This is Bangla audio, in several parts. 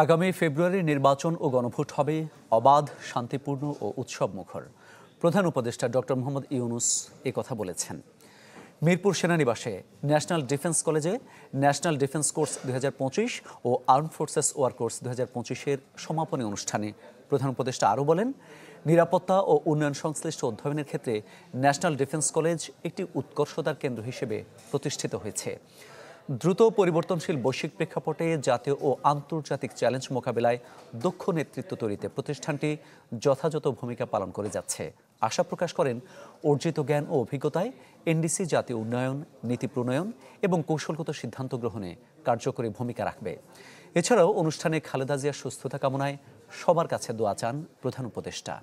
আগামী ফেব্রুয়ারির নির্বাচন ও গণভোট হবে অবাধ, শান্তিপূর্ণ ও উৎসবমুখর। প্রধান উপদেষ্টা ডক্টর মোহাম্মদ ইউনূস কথা বলেছেন। মিরপুর সেনানিবাসে ন্যাশনাল ডিফেন্স কলেজে ন্যাশনাল ডিফেন্স কোর্স 2025 ও আর্মড ফোর্সেস ওয়ার কোর্স 2025-এর সমাপনী অনুষ্ঠানে প্রধান উপদেষ্টা আরও বলেন, নিরাপত্তা ও উন্নয়ন সংশ্লিষ্ট অধ্যয়নের ক্ষেত্রে ন্যাশনাল ডিফেন্স কলেজ একটি উৎকর্ষতার কেন্দ্র হিসেবে প্রতিষ্ঠিত হয়েছে। দ্রুত পরিবর্তনশীল বৈশ্বিক প্রেক্ষাপটে জাতীয় ও আন্তর্জাতিক চ্যালেঞ্জ মোকাবিলায় দক্ষ নেতৃত্ব তৈরিতে প্রতিষ্ঠানটি যথাযথ ভূমিকা পালন করে যাচ্ছে। আশা প্রকাশ করেন, অর্জিত জ্ঞান ও অভিজ্ঞতায় এনডিসি জাতীয় উন্নয়ন, নীতি প্রণয়ন এবং কৌশলগত সিদ্ধান্ত গ্রহণে কার্যকরী ভূমিকা রাখবে। এছাড়াও অনুষ্ঠানে খালেদা জিয়ার সুস্থতা কামনায় সবার কাছে দোয়া চান প্রধান উপদেষ্টা।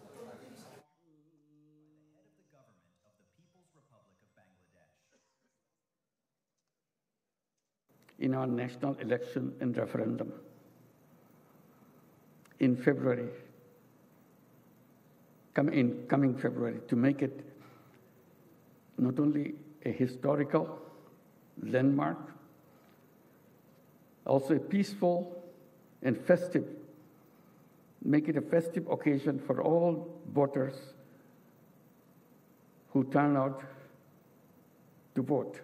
In our national election and referendum in February, coming February, to make it not only a historical landmark, also a peaceful and festive, make it a festive occasion for all voters who turn out to vote.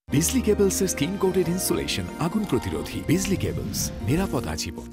বিজলি কেবলসের স্কিন কোটেড ইনসুলেশন আগুন প্রতিরোধী। বিজলি কেবলস, নিরাপদ আজীবন।